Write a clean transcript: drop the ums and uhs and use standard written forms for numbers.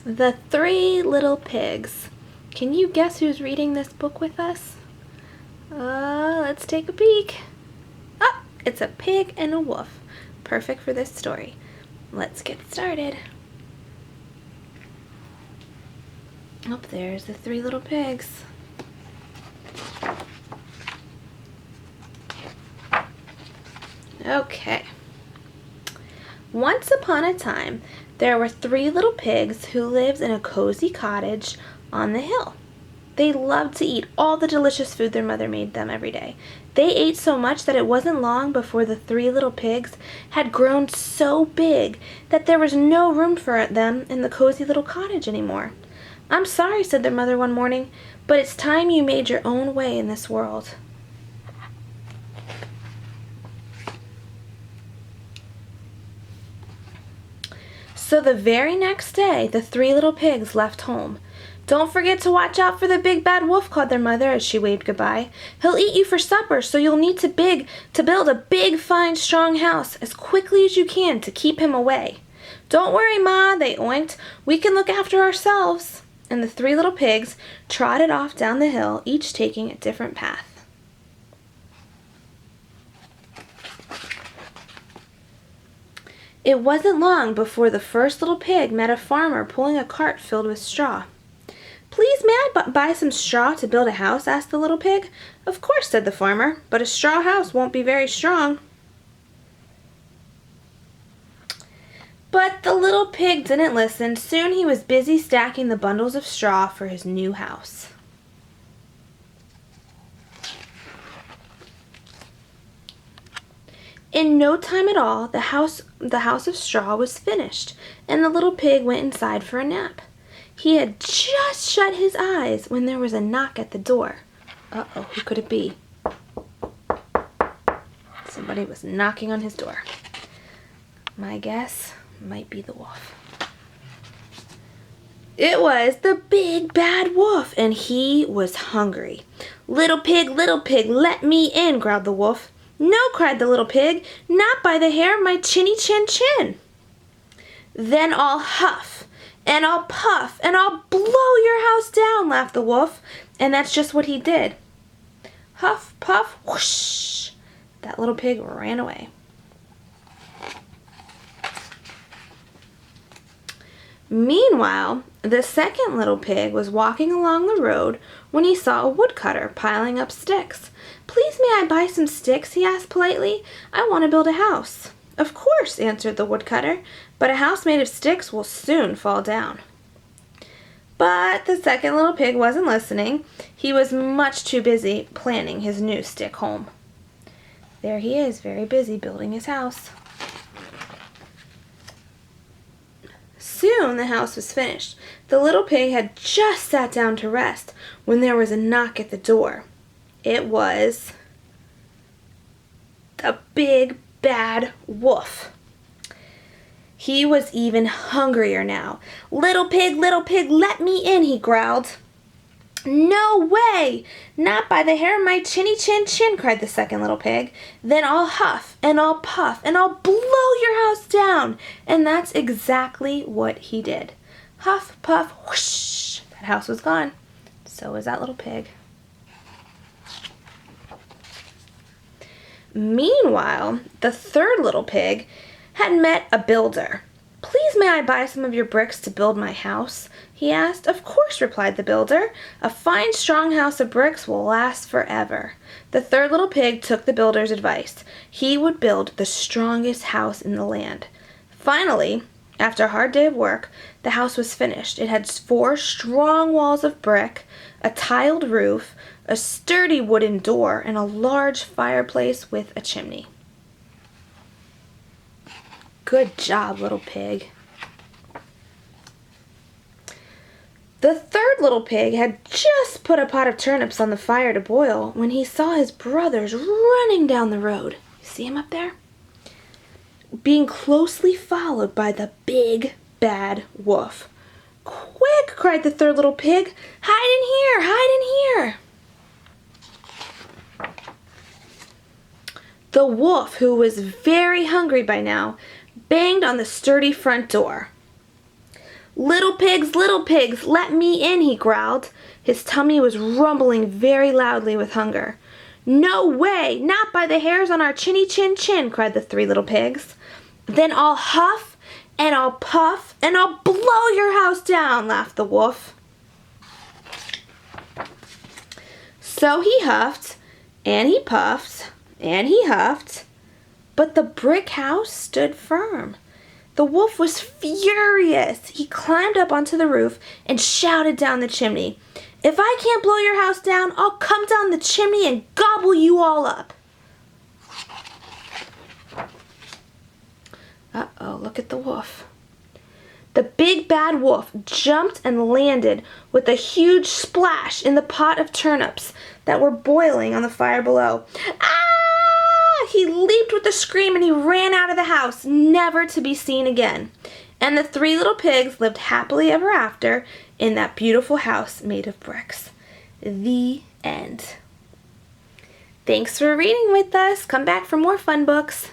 The Three Little Pigs. Can you guess who's reading this book with us? Let's take a peek. Oh, it's a pig and a wolf. Perfect for this story. Let's get started. Oh, there's the three little pigs. Okay. Once upon a time, there were three little pigs who lived in a cozy cottage on the hill. They loved to eat all the delicious food their mother made them every day. They ate so much that it wasn't long before the three little pigs had grown so big that there was no room for them in the cozy little cottage anymore. "I'm sorry," said their mother one morning, "but it's time you made your own way in this world." So the very next day, the three little pigs left home. "Don't forget to watch out for the big bad wolf," called their mother as she waved goodbye. "He'll eat you for supper, so you'll need to build a big, fine, strong house as quickly as you can to keep him away." "Don't worry, Ma," they oinked. "We can look after ourselves." And the three little pigs trotted off down the hill, each taking a different path. It wasn't long before the first little pig met a farmer pulling a cart filled with straw. "Please, may I buy some straw to build a house?" asked the little pig. "Of course," said the farmer, "but a straw house won't be very strong." But the little pig didn't listen. Soon he was busy stacking the bundles of straw for his new house. In no time at all, the house of straw was finished, and the little pig went inside for a nap. He had just shut his eyes when there was a knock at the door. Uh-oh, who could it be? Somebody was knocking on his door. My guess might be the wolf. It was the big bad wolf, and he was hungry. Little pig, let me in," growled the wolf. "No," cried the little pig, "not by the hair of my chinny chin chin." "Then I'll huff, and I'll puff, and I'll blow your house down," laughed the wolf, and that's just what he did. Huff, puff, whoosh! That little pig ran away. Meanwhile, the second little pig was walking along the road when he saw a woodcutter piling up sticks. "Please, may I buy some sticks?" he asked politely. "I want to build a house." "Of course," answered the woodcutter, "but a house made of sticks will soon fall down." But the second little pig wasn't listening. He was much too busy planning his new stick home. There he is, very busy building his house. Soon the house was finished. The little pig had just sat down to rest when there was a knock at the door. It was the big bad wolf. He was even hungrier now. Little pig, let me in," he growled. "No way! Not by the hair of my chinny chin chin," cried the second little pig. "Then I'll huff, and I'll puff, and I'll blow your house down." And that's exactly what he did. Huff, puff, whoosh! That house was gone. So was that little pig. Meanwhile, the third little pig had met a builder. "Please, may I buy some of your bricks to build my house?" he asked. "Of course," replied the builder. "A fine, strong house of bricks will last forever." The third little pig took the builder's advice. He would build the strongest house in the land. Finally, after a hard day of work, the house was finished. It had 4 strong walls of brick, a tiled roof, a sturdy wooden door, and a large fireplace with a chimney. Good job, little pig. The third little pig had just put a pot of turnips on the fire to boil when he saw his brothers running down the road. You see him up there? Being closely followed by the big bad wolf. "Quick!" cried the third little pig. "Hide in here! Hide in here!" The wolf, who was very hungry by now, banged on the sturdy front door. Little pigs, let me in," he growled. His tummy was rumbling very loudly with hunger. "No way! Not by the hairs on our chinny chin chin," cried the 3 little pigs. "Then I'll huff, and I'll puff, and I'll blow your house down," laughed the wolf. So he huffed, and he puffed, and he huffed, but the brick house stood firm. The wolf was furious. He climbed up onto the roof and shouted down the chimney, "If I can't blow your house down, I'll come down the chimney and gobble you all up." Uh-oh, look at the wolf. The big bad wolf jumped and landed with a huge splash in the pot of turnips that were boiling on the fire below. Ah! He leaped with a scream and he ran out of the house, never to be seen again. And the 3 little pigs lived happily ever after in that beautiful house made of bricks. The end. Thanks for reading with us. Come back for more fun books.